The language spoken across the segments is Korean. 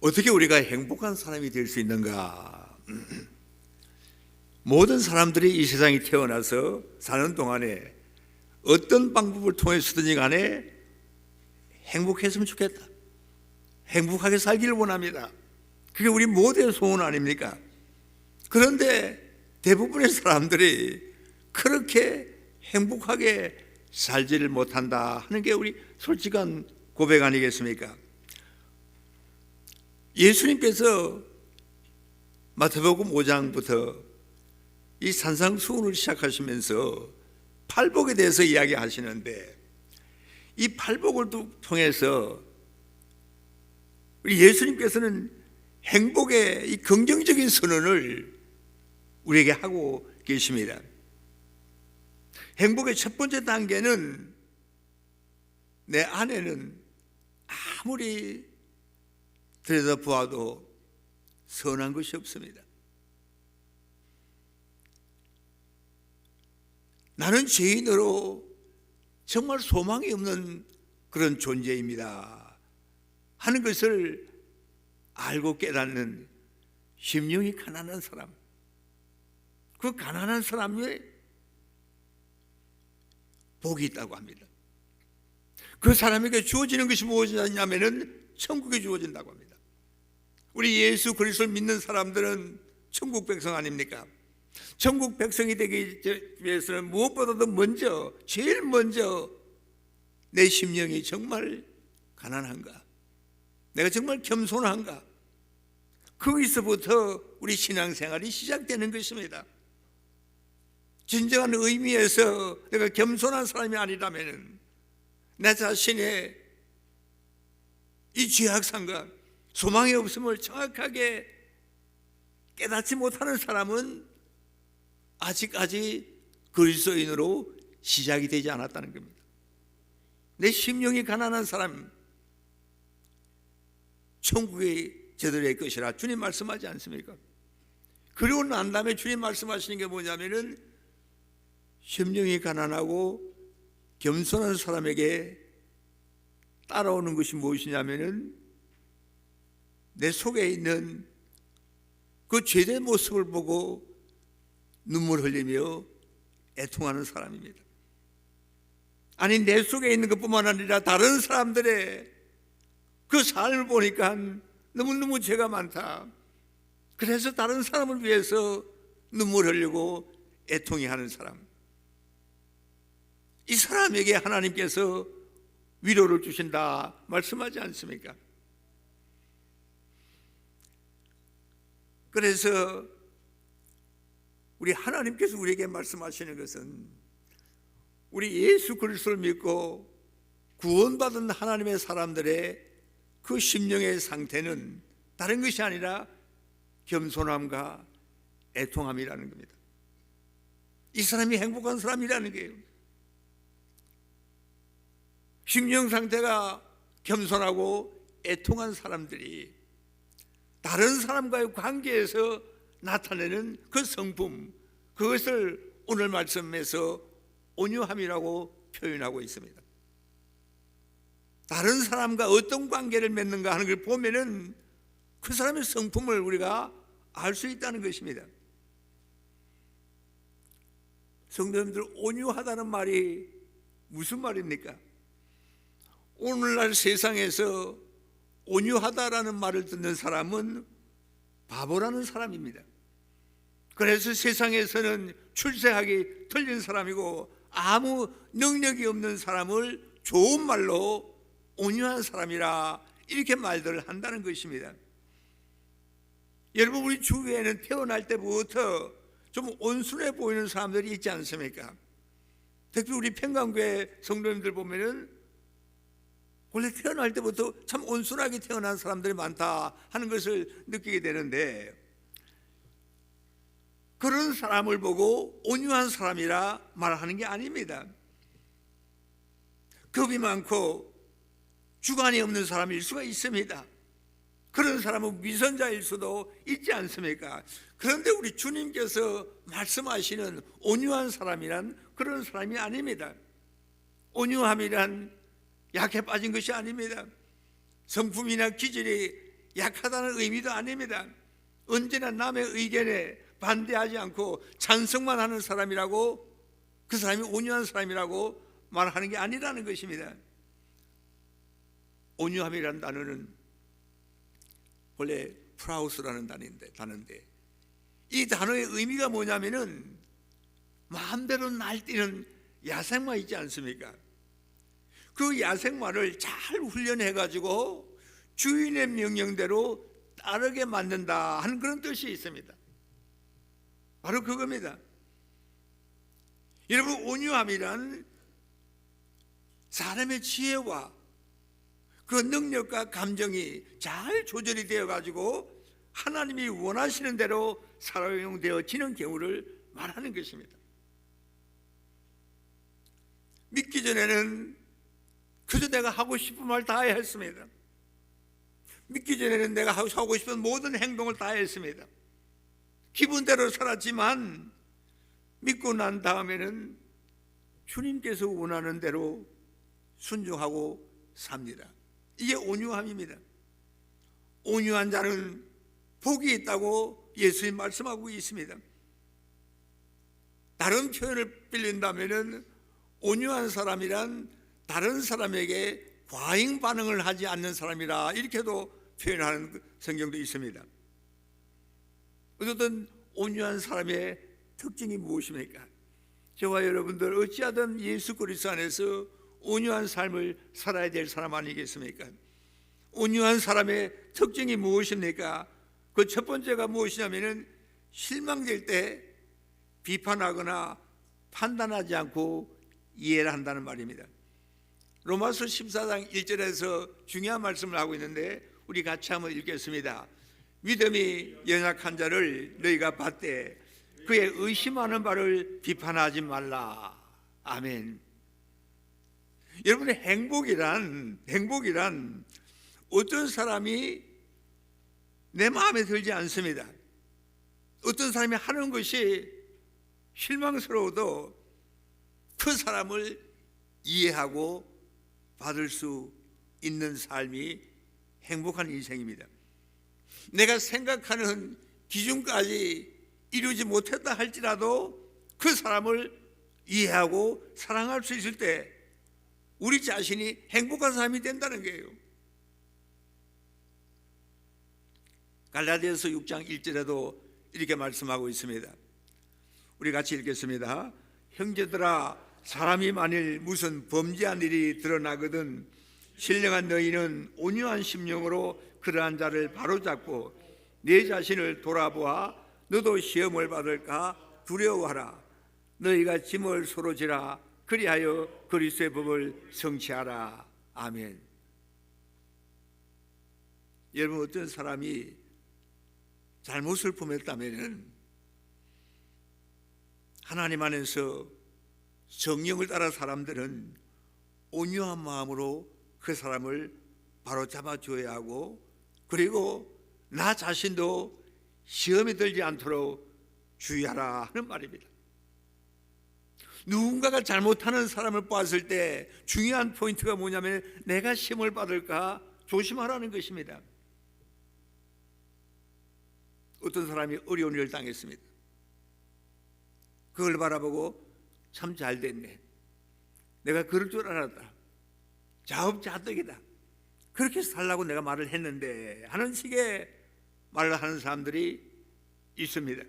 어떻게 우리가 행복한 사람이 될 수 있는가? 모든 사람들이 이 세상에 태어나서 사는 동안에 어떤 방법을 통해서든지 간에 행복했으면 좋겠다, 행복하게 살기를 원합니다. 그게 우리 모두의 소원 아닙니까? 그런데 대부분의 사람들이 그렇게 행복하게 살지를 못한다 하는 게 우리 솔직한 고백 아니겠습니까? 예수님께서 마태복음 5장부터 이 산상수훈을 시작하시면서 팔복에 대해서 이야기하시는데, 이 팔복을 통해서 우리 예수님께서는 행복의 이 긍정적인 선언을 우리에게 하고 계십니다. 행복의 첫 번째 단계는 내 안에는 아무리 들여다보아도 선한 것이 없습니다. 나는 죄인으로 정말 소망이 없는 그런 존재입니다 하는 것을 알고 깨닫는 심령이 가난한 사람, 그 가난한 사람에 복이 있다고 합니다. 그 사람에게 주어지는 것이 무엇이냐면은 천국이 주어진다고 합니다. 우리 예수 그리스도를 믿는 사람들은 천국 백성 아닙니까? 천국 백성이 되기 위해서는 무엇보다도 먼저, 제일 먼저 내 심령이 정말 가난한가, 내가 정말 겸손한가, 거기서부터 우리 신앙생활이 시작되는 것입니다. 진정한 의미에서 내가 겸손한 사람이 아니라면 내 자신의 이 죄악상과 소망의 없음을 정확하게 깨닫지 못하는 사람은 아직까지 그리스도인으로 시작이 되지 않았다는 겁니다. 내 심령이 가난한 사람, 천국이 저들의 것이라 주님 말씀하지 않습니까? 그리고 난 다음에 주님 말씀하시는 게 뭐냐면은 심령이 가난하고 겸손한 사람에게 따라오는 것이 무엇이냐면은 내 속에 있는 그 죄된 모습을 보고 눈물 흘리며 애통하는 사람입니다. 아니, 내 속에 있는 것뿐만 아니라 다른 사람들의 그 삶을 보니까 너무너무 죄가 많다, 그래서 다른 사람을 위해서 눈물 흘리고 애통해 하는 사람, 이 사람에게 하나님께서 위로를 주신다 말씀하지 않습니까? 그래서 우리 하나님께서 우리에게 말씀하시는 것은 우리 예수 그리스도를 믿고 구원받은 하나님의 사람들의 그 심령의 상태는 다른 것이 아니라 겸손함과 애통함이라는 겁니다. 이 사람이 행복한 사람이라는 거예요. 심령 상태가 겸손하고 애통한 사람들이 다른 사람과의 관계에서 나타내는 그 성품, 그것을 오늘 말씀에서 온유함이라고 표현하고 있습니다. 다른 사람과 어떤 관계를 맺는가 하는 걸 보면은 그 사람의 성품을 우리가 알 수 있다는 것입니다. 성도님들, 온유하다는 말이 무슨 말입니까? 오늘날 세상에서 온유하다라는 말을 듣는 사람은 바보라는 사람입니다. 그래서 세상에서는 출세하기 틀린 사람이고 아무 능력이 없는 사람을 좋은 말로 온유한 사람이라 이렇게 말들을 한다는 것입니다. 여러분, 우리 주위에는 태어날 때부터 좀 온순해 보이는 사람들이 있지 않습니까? 특히 우리 평강교회 성도님들 보면은 원래 태어날 때부터 참 온순하게 태어난 사람들이 많다 하는 것을 느끼게 되는데, 그런 사람을 보고 온유한 사람이라 말하는 게 아닙니다. 겁이 많고 주관이 없는 사람일 수가 있습니다. 그런 사람은 위선자일 수도 있지 않습니까? 그런데 우리 주님께서 말씀하시는 온유한 사람이란 그런 사람이 아닙니다. 온유함이란 약해 빠진 것이 아닙니다. 성품이나 기질이 약하다는 의미도 아닙니다. 언제나 남의 의견에 반대하지 않고 찬성만 하는 사람이라고, 그 사람이 온유한 사람이라고 말하는 게 아니라는 것입니다. 온유함이라는 단어는 원래 프라우스라는 단어인데 이 단어의 의미가 뭐냐면은 마음대로 날뛰는 야생마 있지 않습니까? 그 야생마를 잘 훈련해 가지고 주인의 명령대로 따르게 만든다 하는 그런 뜻이 있습니다. 바로 그겁니다. 여러분, 온유함이란 사람의 지혜와 그 능력과 감정이 잘 조절이 되어 가지고 하나님이 원하시는 대로 사용되어지는 경우를 말하는 것입니다. 믿기 전에는 그저 내가 하고 싶은 말 다 했습니다. 믿기 전에는 내가 하고 싶은 모든 행동을 다 했습니다. 기분대로 살았지만 믿고 난 다음에는 주님께서 원하는 대로 순종하고 삽니다. 이게 온유함입니다. 온유한 자는 복이 있다고 예수님 말씀하고 있습니다. 다른 표현을 빌린다면 온유한 사람이란 다른 사람에게 과잉 반응을 하지 않는 사람이라, 이렇게도 표현하는 성경도 있습니다. 어쨌든 온유한 사람의 특징이 무엇입니까? 저와 여러분들 어찌하든 예수 그리스도 안에서 온유한 삶을 살아야 될 사람 아니겠습니까? 온유한 사람의 특징이 무엇입니까? 그 첫 번째가 무엇이냐면은 실망될 때 비판하거나 판단하지 않고 이해를 한다는 말입니다. 로마서 14장 1절에서 중요한 말씀을 하고 있는데 우리 같이 한번 읽겠습니다. 믿음이 연약한 자를 너희가 받되 그의 의심하는 바를 비판하지 말라. 아멘. 여러분의 행복이란 어떤 사람이 내 마음에 들지 않습니다. 어떤 사람이 하는 것이 실망스러워도 그 사람을 이해하고 받을 수 있는 삶이 행복한 인생입니다. 내가 생각하는 기준까지 이루지 못했다 할지라도 그 사람을 이해하고 사랑할 수 있을 때 우리 자신이 행복한 삶이 된다는 거예요. 갈라디아서 6장 1절에도 이렇게 말씀하고 있습니다. 우리 같이 읽겠습니다. 형제들아, 사람이 만일 무슨 범죄한 일이 드러나거든 신령한 너희는 온유한 심령으로 그러한 자를 바로잡고 내 자신을 돌아보아 너도 시험을 받을까 두려워하라. 너희가 짐을 서로 지라. 그리하여 그리스도의 법을 성취하라. 아멘. 여러분, 어떤 사람이 잘못을 범했다면 하나님 안에서 성령을 따라 사람들은 온유한 마음으로 그 사람을 바로 잡아줘야 하고, 그리고 나 자신도 시험에 들지 않도록 주의하라 하는 말입니다. 누군가가 잘못하는 사람을 봤을 때 중요한 포인트가 뭐냐면 내가 시험을 받을까 조심하라는 것입니다. 어떤 사람이 어려운 일을 당했습니다. 그걸 바라보고 참 잘 됐네, 내가 그럴 줄 알았다, 자업자득이다, 그렇게 살라고 내가 말을 했는데 하는 식의 말을 하는 사람들이 있습니다.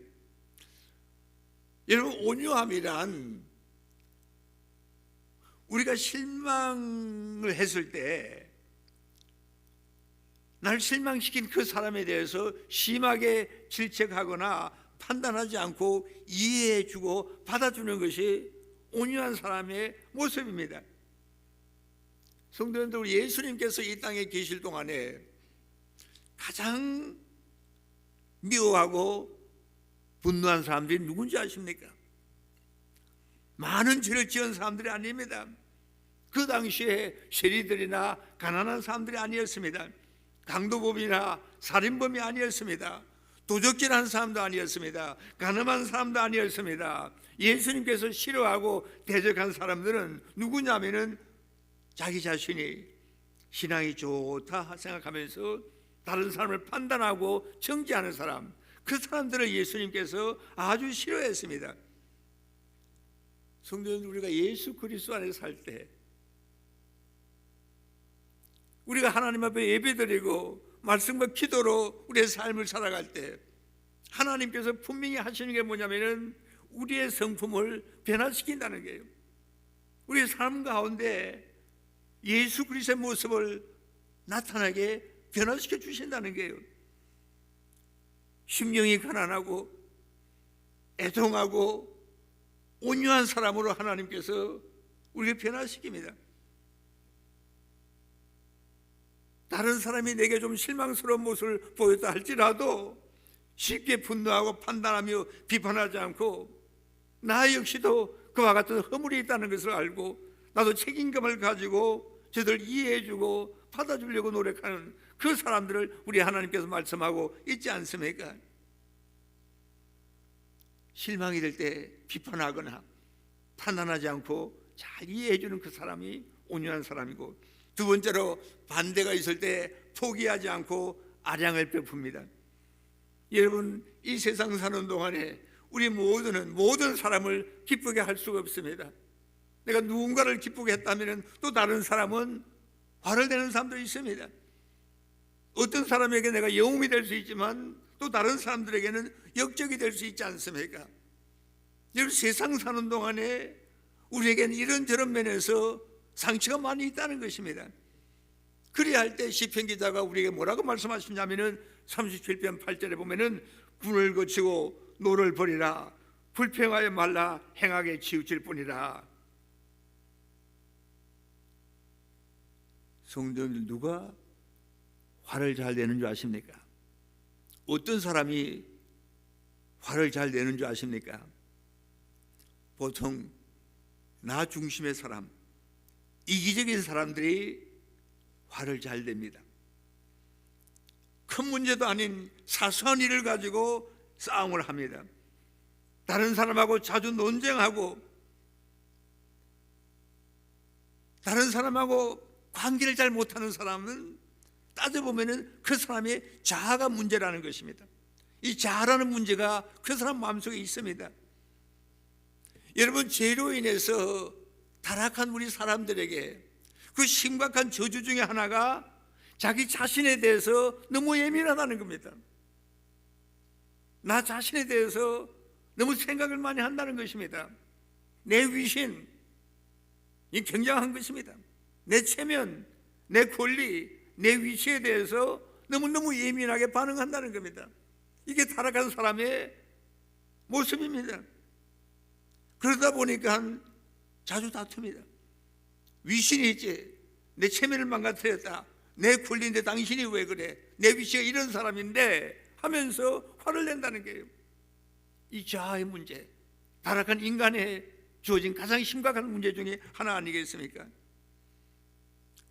여러분, 온유함이란 우리가 실망을 했을 때 날 실망시킨 그 사람에 대해서 심하게 질책하거나 판단하지 않고 이해해주고 받아주는 것이 온유한 사람의 모습입니다. 성도님들, 예수님께서 이 땅에 계실 동안에 가장 미워하고 분노한 사람들이 누군지 아십니까? 많은 죄를 지은 사람들이 아닙니다. 그 당시에 세리들이나 가난한 사람들이 아니었습니다. 강도범이나 살인범이 아니었습니다. 도적질한 사람도 아니었습니다. 가늠한 사람도 아니었습니다. 예수님께서 싫어하고 대적한 사람들은 누구냐면은 자기 자신이 신앙이 좋다 생각하면서 다른 사람을 판단하고 정죄하는 사람, 그 사람들을 예수님께서 아주 싫어했습니다. 성도님, 우리가 예수 그리스도 안에 살 때, 우리가 하나님 앞에 예배드리고 말씀과 기도로 우리의 삶을 살아갈 때 하나님께서 분명히 하시는 게 뭐냐면은 우리의 성품을 변화시킨다는 거예요. 우리의 삶 가운데 예수 그리스도의 모습을 나타나게 변화시켜 주신다는 거예요. 심령이 가난하고 애통하고 온유한 사람으로 하나님께서 우리를 변화시킵니다. 다른 사람이 내게 좀 실망스러운 모습을 보였다 할지라도 쉽게 분노하고 판단하며 비판하지 않고 나 역시도 그와 같은 허물이 있다는 것을 알고 나도 책임감을 가지고 저들 이해해주고 받아주려고 노력하는 그 사람들을 우리 하나님께서 말씀하고 있지 않습니까? 실망이 될 때 비판하거나 판단하지 않고 잘 이해해주는 그 사람이 온유한 사람이고, 두 번째로 반대가 있을 때 포기하지 않고 아량을 베풉니다. 여러분, 이 세상 사는 동안에 우리 모든 사람을 기쁘게 할 수가 없습니다. 내가 누군가를 기쁘게 했다면 또 다른 사람은 화를 내는 사람도 있습니다. 어떤 사람에게 내가 영웅이 될 수 있지만 또 다른 사람들에게는 역적이 될 수 있지 않습니까? 여러분, 세상 사는 동안에 우리에게는 이런저런 면에서 상처가 많이 있다는 것입니다. 그래야 할 때 시편 기자가 우리에게 뭐라고 말씀하시냐면은 37편 8절에 보면은 분을 거치고 노를 버리라, 불평하여 말라, 행하게 치우칠 뿐이라. 성도님들, 누가 화를 잘 내는 줄 아십니까? 어떤 사람이 화를 잘 내는 줄 아십니까? 보통 나 중심의 사람, 이기적인 사람들이 화를 잘 냅니다. 큰 문제도 아닌 사소한 일을 가지고 싸움을 합니다. 다른 사람하고 자주 논쟁하고 다른 사람하고 관계를 잘 못하는 사람은 따져보면 그 사람의 자아가 문제라는 것입니다. 이 자아라는 문제가 그 사람 마음속에 있습니다. 여러분, 죄로 인해서 타락한 우리 사람들에게 그 심각한 저주 중에 하나가 자기 자신에 대해서 너무 예민하다는 겁니다. 나 자신에 대해서 너무 생각을 많이 한다는 것입니다. 내 위신, 이 굉장한 것입니다. 내 체면, 내 권리, 내 위치에 대해서 너무너무 예민하게 반응한다는 겁니다. 이게 타락한 사람의 모습입니다. 그러다 보니까 자주 다툽니다. 위신이 있지, 내 체면을 망가뜨렸다, 내 권리인데 당신이 왜 그래, 내 위치가 이런 사람인데 하면서 화를 낸다는 거예요. 이 자아의 문제, 타락한 인간에 주어진 가장 심각한 문제 중에 하나 아니겠습니까?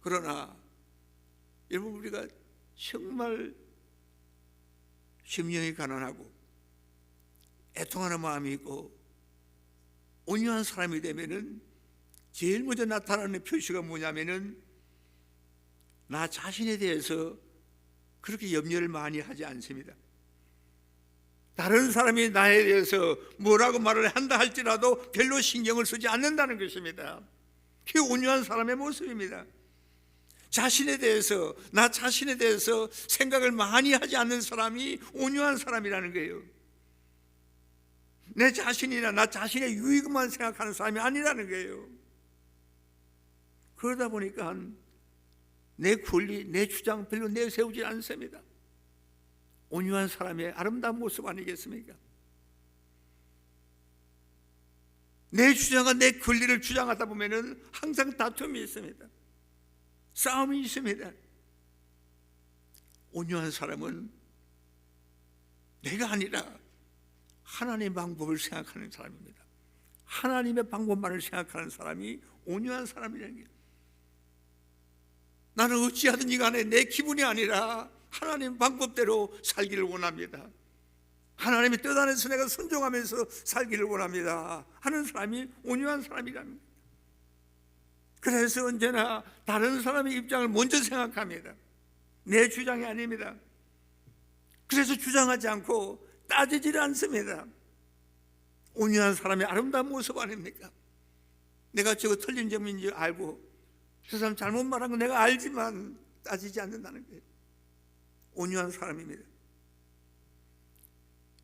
그러나 여러분, 우리가 정말 심령이 가난하고 애통하는 마음이 있고 온유한 사람이 되면은 제일 먼저 나타나는 표시가 뭐냐면은 나 자신에 대해서 그렇게 염려를 많이 하지 않습니다. 다른 사람이 나에 대해서 뭐라고 말을 한다 할지라도 별로 신경을 쓰지 않는다는 것입니다. 그게 온유한 사람의 모습입니다. 자신에 대해서, 나 자신에 대해서 생각을 많이 하지 않는 사람이 온유한 사람이라는 거예요. 내 자신이나 나 자신의 유익만 생각하는 사람이 아니라는 거예요. 그러다 보니까 내 권리, 내 주장 별로 내세우지 않습니다. 온유한 사람의 아름다운 모습 아니겠습니까? 내 주장과 내 권리를 주장하다 보면은 항상 다툼이 있습니다. 싸움이 있습니다. 온유한 사람은 내가 아니라 하나님의 방법을 생각하는 사람입니다. 하나님의 방법만을 생각하는 사람이 온유한 사람이라는 게, 나는 어찌하든지 간에 내 기분이 아니라 하나님 방법대로 살기를 원합니다. 하나님의 뜻 안에서 내가 순종하면서 살기를 원합니다 하는 사람이 온유한 사람이랍니다. 그래서 언제나 다른 사람의 입장을 먼저 생각합니다. 내 주장이 아닙니다. 그래서 주장하지 않고 따지질 않습니다. 온유한 사람의 아름다운 모습 아닙니까? 내가 저거 틀린 점인지 알고 저 사람 잘못 말한 거 내가 알지만 따지지 않는다는 거예요. 온유한 사람입니다.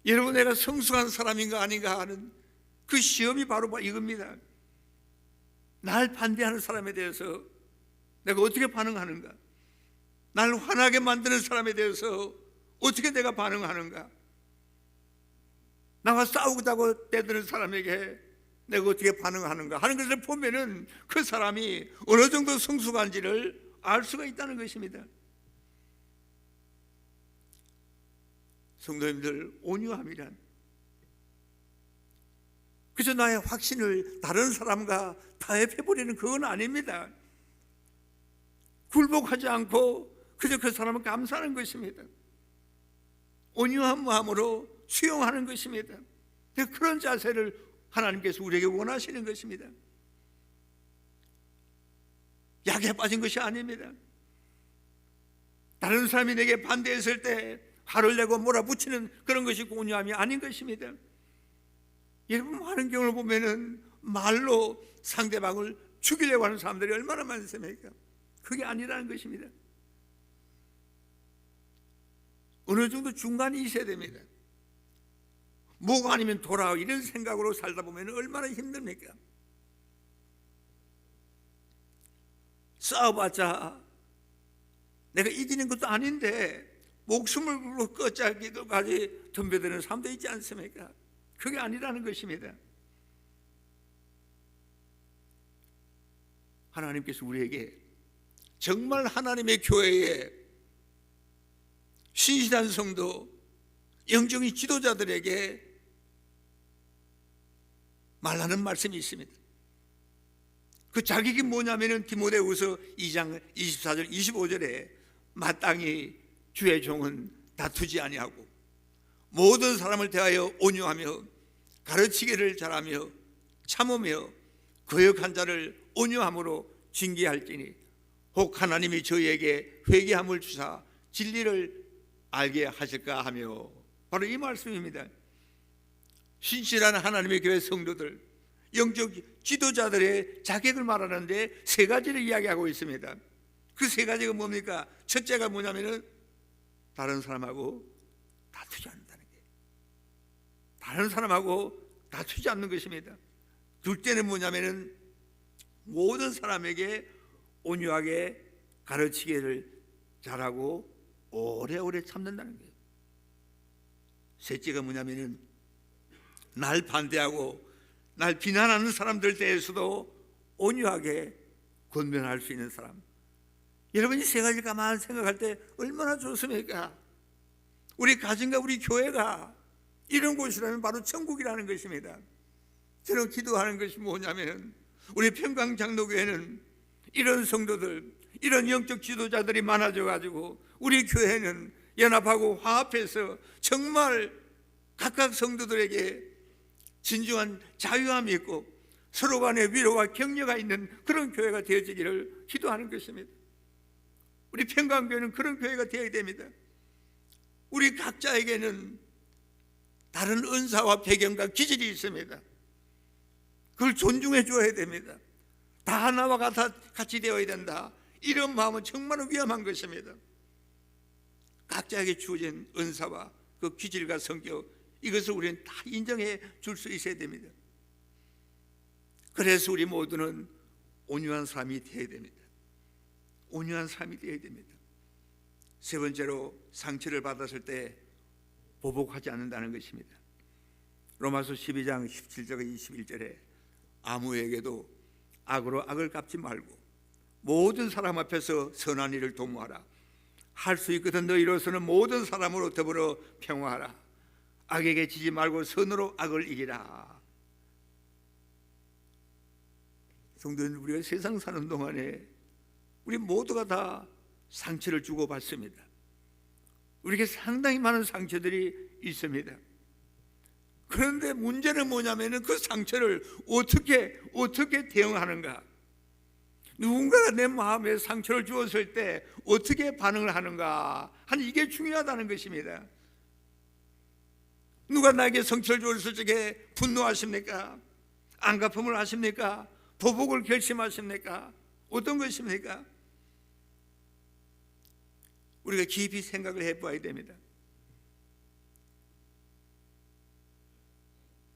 여러분, 내가 성숙한 사람인가 아닌가 하는 그 시험이 바로 이겁니다. 날 반대하는 사람에 대해서 내가 어떻게 반응하는가? 날 화나게 만드는 사람에 대해서 어떻게 내가 반응하는가? 나와 싸우다고 대드는 사람에게 내가 어떻게 반응하는가 하는 것을 보면은 그 사람이 어느 정도 성숙한지를 알 수가 있다는 것입니다. 성도님들, 온유함이란 그저 나의 확신을 다른 사람과 타협해버리는 그건 아닙니다. 굴복하지 않고 그저 그 사람을 감사하는 것입니다. 온유한 마음으로 수용하는 것입니다. 그런 자세를 하나님께서 우리에게 원하시는 것입니다. 약에 빠진 것이 아닙니다. 다른 사람이 내게 반대했을 때 화를 내고 몰아붙이는 그런 것이 온유함이 아닌 것입니다. 여러분, 많은 경우를 보면은 말로 상대방을 죽이려고 하는 사람들이 얼마나 많습니까? 그게 아니라는 것입니다. 어느 정도 중간이 있어야 됩니다. 뭐가 아니면 돌아오 이런 생각으로 살다 보면 얼마나 힘듭니까? 싸워봤자 내가 이기는 것도 아닌데 목숨을 걸고 끝자기도까지 덤벼드는 사람도 있지 않습니까? 그게 아니라는 것입니다. 하나님께서 우리에게 정말 하나님의 교회에 신실한 성도, 영적인 지도자들에게 말하는 말씀이 있습니다. 그 자격이 뭐냐면은 디모데후서 2장 24절 25절에 마땅히 주의 종은 다투지 아니하고 모든 사람을 대하여 온유하며 가르치기를 잘하며 참으며 거역한 자를 온유함으로 징계할지니 혹 하나님이 저희에게 회개함을 주사 진리를 알게 하실까 하며, 바로 이 말씀입니다. 신실한 하나님의 교회 성도들, 영적 지도자들의 자격을 말하는데 세 가지를 이야기하고 있습니다. 그 세 가지가 뭡니까? 첫째가 뭐냐면은 다른 사람하고 다투지 않는다는 게, 다른 사람하고 다투지 않는 것입니다. 둘째는 뭐냐면은 모든 사람에게 온유하게 가르치기를 잘하고 오래오래 참는다는 거예요. 셋째가 뭐냐면은 날 반대하고 날 비난하는 사람들 대해서도 온유하게 권면할 수 있는 사람. 여러분이 세 가지 가만히 생각할 때 얼마나 좋습니까? 우리 가정과 우리 교회가 이런 곳이라면 바로 천국이라는 것입니다. 저는 기도하는 것이 뭐냐면 우리 평강장로교회는 이런 성도들, 이런 영적 지도자들이 많아져 가지고 우리 교회는 연합하고 화합해서 정말 각각 성도들에게 진정한 자유함이 있고 서로 간의 위로와 격려가 있는 그런 교회가 되어지기를 기도하는 것입니다. 우리 평강교회는 그런 교회가 되어야 됩니다. 우리 각자에게는 다른 은사와 배경과 기질이 있습니다. 그걸 존중해 줘야 됩니다. 다 하나와 같이 되어야 된다. 이런 마음은 정말 위험한 것입니다. 각자에게 주어진 은사와 그 기질과 성격, 이것을 우리는 다 인정해 줄 수 있어야 됩니다. 그래서 우리 모두는 온유한 삶이 되어야 됩니다. 온유한 삶이 되어야 됩니다. 세 번째로 상처를 받았을 때 보복하지 않는다는 것입니다. 로마서 12장 17절과 21절에 아무에게도 악으로 악을 갚지 말고 모든 사람 앞에서 선한 일을 도모하라. 할 수 있거든 너희로서는 모든 사람으로 더불어 평화하라. 악에게 지지 말고 선으로 악을 이기라. 성도는 우리가 세상 사는 동안에 우리 모두가 다 상처를 주고받습니다. 우리에게 상당히 많은 상처들이 있습니다. 그런데 문제는 뭐냐면은 그 상처를 어떻게 대응하는가. 누군가가 내 마음에 상처를 주었을 때 어떻게 반응을 하는가 하는 이게 중요하다는 것입니다. 누가 나에게 상처를 주었을 적에 분노하십니까? 안갚음을 하십니까? 보복을 결심하십니까? 어떤 것입니까? 우리가 깊이 생각을 해봐야 됩니다.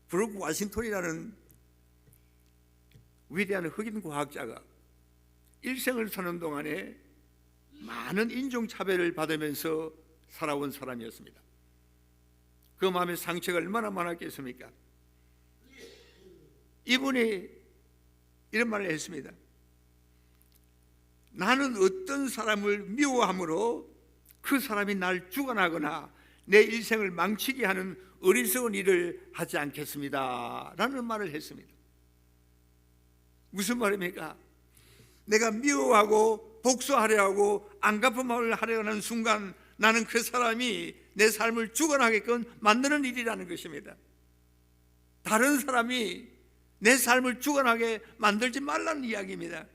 브루크 워싱턴이라는 위대한 흑인 과학자가 일생을 사는 동안에 많은 인종차별을 받으면서 살아온 사람이었습니다. 그 마음의 상처가 얼마나 많았겠습니까? 이분이 이런 말을 했습니다. 나는 어떤 사람을 미워함으로 그 사람이 날 죽어나거나 내 일생을 망치게 하는 어리석은 일을 하지 않겠습니다 라는 말을 했습니다. 무슨 말입니까? 내가 미워하고 복수하려 하고 안갚음을 하려 하는 순간 나는 그 사람이 내 삶을 죽어나게끔 만드는 일이라는 것입니다. 다른 사람이 내 삶을 죽어나게 만들지 말라는 이야기입니다.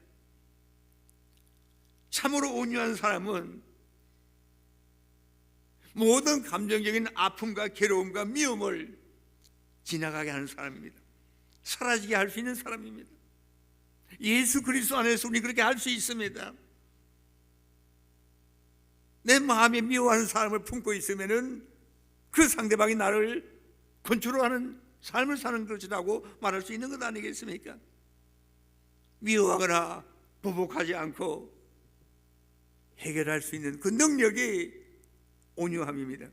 참으로 온유한 사람은 모든 감정적인 아픔과 괴로움과 미움을 지나가게 하는 사람입니다. 사라지게 할 수 있는 사람입니다. 예수 그리스도 안에서 우리 그렇게 할 수 있습니다. 내 마음에 미워하는 사람을 품고 있으면은 그 상대방이 나를 컨트롤하는 삶을 사는 것이라고 말할 수 있는 것 아니겠습니까? 미워하거나 보복하지 않고 해결할 수 있는 그 능력이 온유함입니다.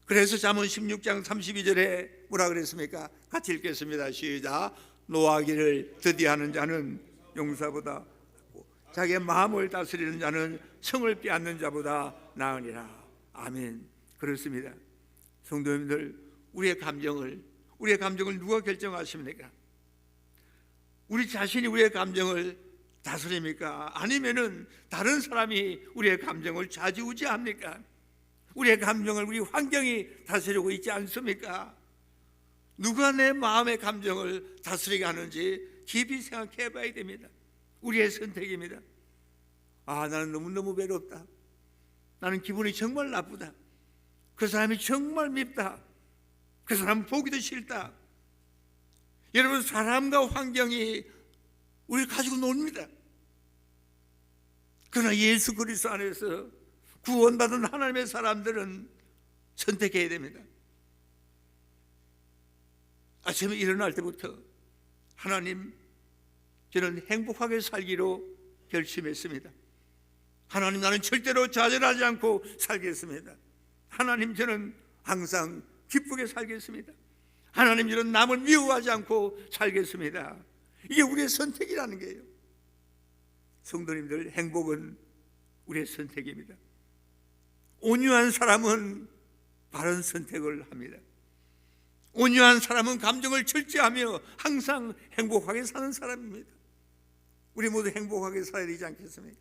그래서 잠언 16장 32절에 뭐라 그랬습니까? 같이 읽겠습니다. 시작. 노하기를 드디하는 자는 용사보다 낫고 자기의 마음을 다스리는 자는 성을 빼앗는 자보다 나으니라. 아멘. 그렇습니다. 성도님들, 우리의 감정을 누가 결정하십니까? 우리 자신이 우리의 감정을 다스립니까? 아니면은 다른 사람이 우리의 감정을 좌지우지합니까? 우리의 감정을 우리 환경이 다스리고 있지 않습니까? 누가 내 마음의 감정을 다스리게 하는지 깊이 생각해 봐야 됩니다. 우리의 선택입니다. 나는 너무너무 외롭다. 나는 기분이 정말 나쁘다. 그 사람이 정말 밉다. 그 사람 보기도 싫다. 여러분, 사람과 환경이 우리를 가지고 놉니다. 그러나 예수 그리스도 안에서 구원받은 하나님의 사람들은 선택해야 됩니다. 아침에 일어날 때부터 하나님, 저는 행복하게 살기로 결심했습니다. 하나님, 나는 절대로 좌절하지 않고 살겠습니다. 하나님, 저는 항상 기쁘게 살겠습니다. 하나님, 저는 남을 미워하지 않고 살겠습니다. 이게 우리의 선택이라는 거예요. 성도님들, 행복은 우리의 선택입니다. 온유한 사람은 바른 선택을 합니다. 온유한 사람은 감정을 절제하며 항상 행복하게 사는 사람입니다. 우리 모두 행복하게 살아야 되지 않겠습니까?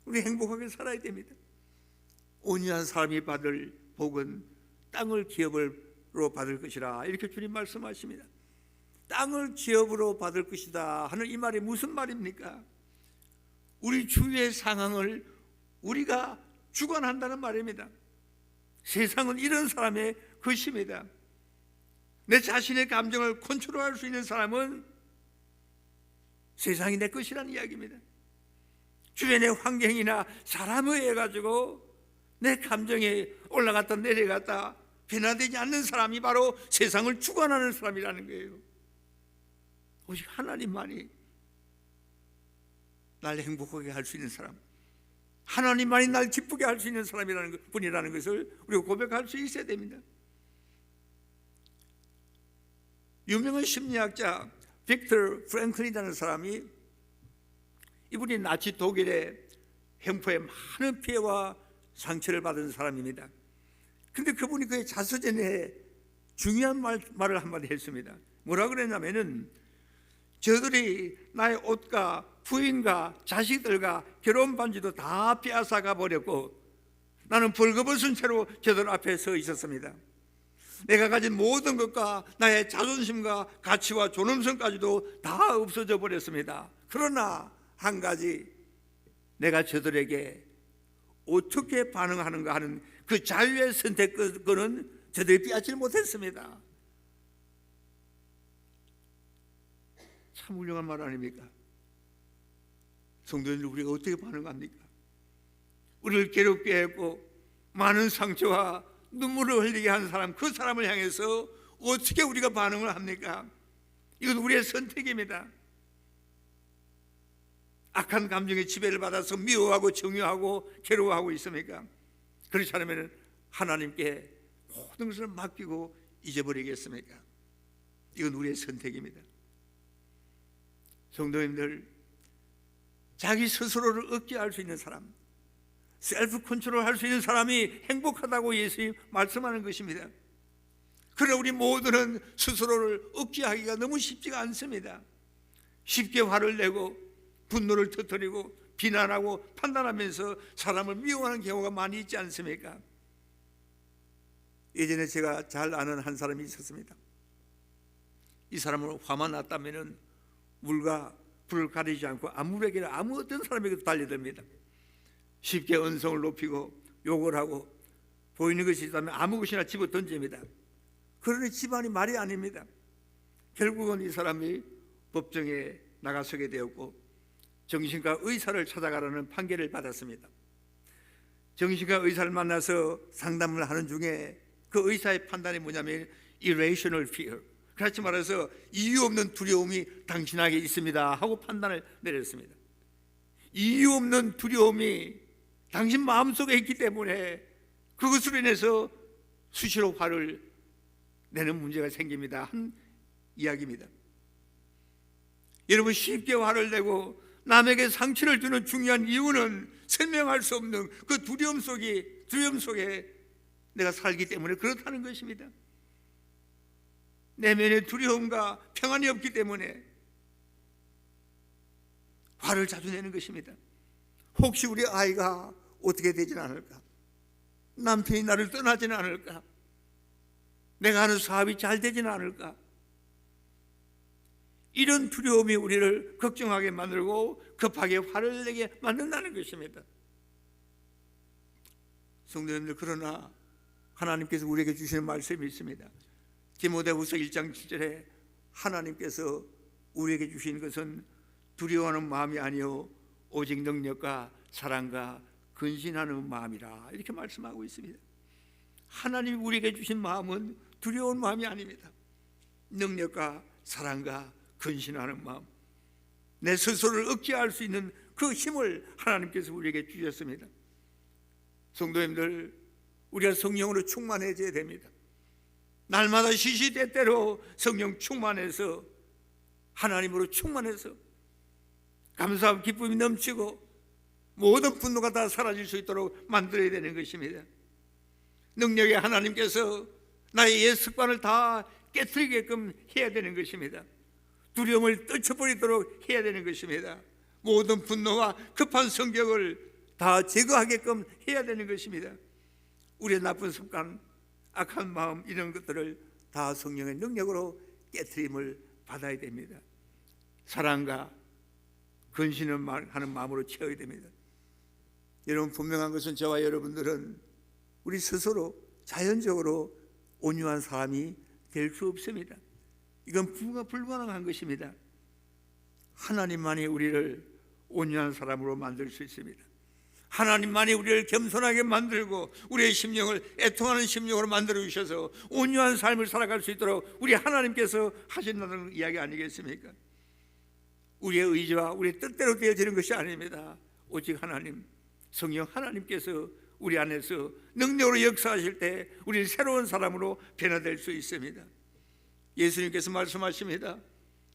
우리 행복하게 살아야 됩니다. 온유한 사람이 받을 복은 땅을 기업으로 받을 것이라, 이렇게 주님 말씀하십니다. 땅을 기업으로 받을 것이다 하는 이 말이 무슨 말입니까? 우리 주위의 상황을 우리가 주관한다는 말입니다. 세상은 이런 사람의 것입니다. 내 자신의 감정을 컨트롤할 수 있는 사람은 세상이 내 것이라는 이야기입니다. 주변의 환경이나 사람에 의해 가지고 내 감정이 올라갔다 내려갔다 변화되지 않는 사람이 바로 세상을 주관하는 사람이라는 거예요. 오직 하나님만이 날 행복하게 할 수 있는 사람, 하나님만이 날 기쁘게 할 수 있는 사람이라는 분이라는 것을 우리가 고백할 수 있어야 됩니다. 유명한 심리학자 빅터 프랭클린이라는 사람이, 이분이 나치 독일의 횡포에 많은 피해와 상처를 받은 사람입니다. 그런데 그분이 그의 자서전에 중요한 말을 한마디 했습니다. 뭐라 그랬냐면은, 저들이 나의 옷과 부인과 자식들과 결혼 반지도 다 빼앗아가 버렸고 나는 벌거벗은 채로 저들 앞에 서 있었습니다. 내가 가진 모든 것과 나의 자존심과 가치와 존엄성까지도 다 없어져 버렸습니다. 그러나 한 가지, 내가 저들에게 어떻게 반응하는가 하는 그 자유의 선택권은 저들이 빼앗지 못했습니다. 참 훌륭한 말 아닙니까? 성도님들, 우리가 어떻게 반응합니까? 우리를 괴롭게 했고 많은 상처와 눈물을 흘리게 한 사람, 그 사람을 향해서 어떻게 우리가 반응을 합니까? 이건 우리의 선택입니다. 악한 감정의 지배를 받아서 미워하고 정죄하고 괴로워하고 있습니까? 그렇지 않으면 하나님께 모든 것을 맡기고 잊어버리겠습니까? 이건 우리의 선택입니다. 성도님들, 자기 스스로를 억제할 수 있는 사람, 셀프 컨트롤 할 수 있는 사람이 행복하다고 예수님 말씀하는 것입니다. 그러나 우리 모두는 스스로를 억제하기가 너무 쉽지가 않습니다. 쉽게 화를 내고 분노를 터뜨리고 비난하고 판단하면서 사람을 미워하는 경우가 많이 있지 않습니까? 예전에 제가 잘 아는 한 사람이 있었습니다. 이 사람은 화만 났다면 물과 불을 가리지 않고 아무에게나 아무 어떤 사람에게도 달려듭니다. 쉽게 언성을 높이고 욕을 하고 보이는 것이 있다면 아무 것이나 집어 던집니다. 그러니 집안이 말이 아닙니다. 결국은 이 사람이 법정에 나가서게 되었고 정신과 의사를 찾아가라는 판결을 받았습니다. 정신과 의사를 만나서 상담을 하는 중에 그 의사의 판단이 뭐냐면 irrational fear, 그렇지 말해서 이유 없는 두려움이 당신에게 있습니다 하고 판단을 내렸습니다. 이유 없는 두려움이 당신 마음속에 있기 때문에 그것으로 인해서 수시로 화를 내는 문제가 생깁니다 한 이야기입니다. 여러분, 쉽게 화를 내고 남에게 상처를 주는 중요한 이유는 설명할 수 없는 그 두려움 속에 내가 살기 때문에 그렇다는 것입니다. 내면의 두려움과 평안이 없기 때문에 화를 자주 내는 것입니다. 혹시 우리 아이가 어떻게 되지는 않을까? 남편이 나를 떠나지는 않을까? 내가 하는 사업이 잘 되지는 않을까? 이런 두려움이 우리를 걱정하게 만들고 급하게 화를 내게 만든다는 것입니다. 성도님들, 그러나 하나님께서 우리에게 주시는 말씀이 있습니다. 디모데후서 1장 7절에 하나님께서 우리에게 주신 것은 두려워하는 마음이 아니요 오직 능력과 사랑과 근신하는 마음이라, 이렇게 말씀하고 있습니다. 하나님이 우리에게 주신 마음은 두려운 마음이 아닙니다. 능력과 사랑과 근신하는 마음, 내 스스로를 억제할 수 있는 그 힘을 하나님께서 우리에게 주셨습니다. 성도님들, 우리가 성령으로 충만해져야 됩니다. 날마다 시시때때로 성령 충만해서 하나님으로 충만해서 감사와 기쁨이 넘치고 모든 분노가 다 사라질 수 있도록 만들어야 되는 것입니다. 능력의 하나님께서 나의 옛 습관을 다 깨트리게끔 해야 되는 것입니다. 두려움을 떨쳐버리도록 해야 되는 것입니다. 모든 분노와 급한 성격을 다 제거하게끔 해야 되는 것입니다. 우리의 나쁜 습관, 악한 마음, 이런 것들을 다 성령의 능력으로 깨트림을 받아야 됩니다. 사랑과 근신을 하는 마음으로 채워야 됩니다. 여러분, 분명한 것은 저와 여러분들은 우리 스스로 자연적으로 온유한 사람이 될 수 없습니다. 이건 불가능한 것입니다. 하나님만이 우리를 온유한 사람으로 만들 수 있습니다. 하나님만이 우리를 겸손하게 만들고 우리의 심령을 애통하는 심령으로 만들어 주셔서 온유한 삶을 살아갈 수 있도록 우리 하나님께서 하신다는 이야기 아니겠습니까? 우리의 의지와 우리의 뜻대로 되어지는 것이 아닙니다. 오직 하나님, 성령 하나님께서 우리 안에서 능력으로 역사하실 때 우리는 새로운 사람으로 변화될 수 있습니다. 예수님께서 말씀하십니다.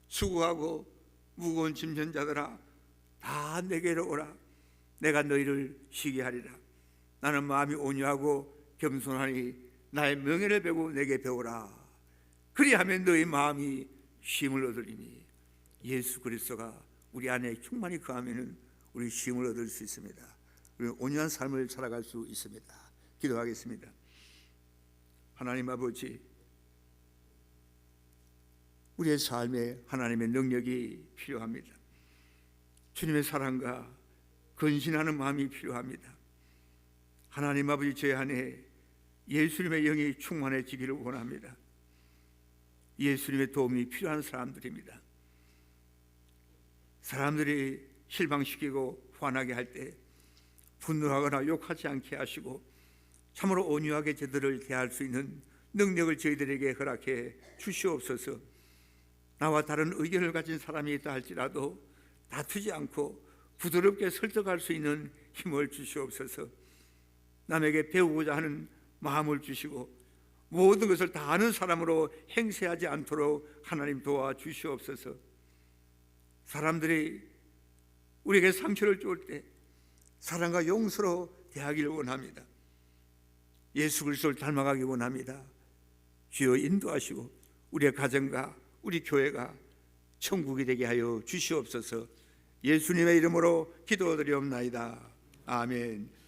수고하고 무거운 짐진 자들아, 다 내게로 오라. 내가 너희를 쉬게 하리라. 나는 마음이 온유하고 겸손하니 나의 명예를 배우고 내게 배우라. 그리하면 너희 마음이 쉼을 얻으리니. 예수 그리스도가 우리 안에 충만히 거하면 우리 쉼을 얻을 수 있습니다. 우리는 온유한 삶을 살아갈 수 있습니다. 기도하겠습니다. 하나님 아버지, 우리의 삶에 하나님의 능력이 필요합니다. 주님의 사랑과 근신하는 마음이 필요합니다. 하나님 아버지, 저희 안에 예수님의 영이 충만해지기를 원합니다. 예수님의 도움이 필요한 사람들입니다. 사람들이 실망시키고 화나게 할 때 분노하거나 욕하지 않게 하시고 참으로 온유하게 저들을 대할 수 있는 능력을 저희들에게 허락해 주시옵소서. 나와 다른 의견을 가진 사람이 있다 할지라도 다투지 않고 부드럽게 설득할 수 있는 힘을 주시옵소서. 남에게 배우고자 하는 마음을 주시고 모든 것을 다 아는 사람으로 행세하지 않도록 하나님 도와주시옵소서. 사람들이 우리에게 상처를 줄 때 사랑과 용서로 대하기를 원합니다. 예수 그리스도를 닮아가기 원합니다. 주여 인도하시고 우리의 가정과 우리 교회가 천국이 되게 하여 주시옵소서. 예수님의 이름으로 기도드리옵나이다. 아멘.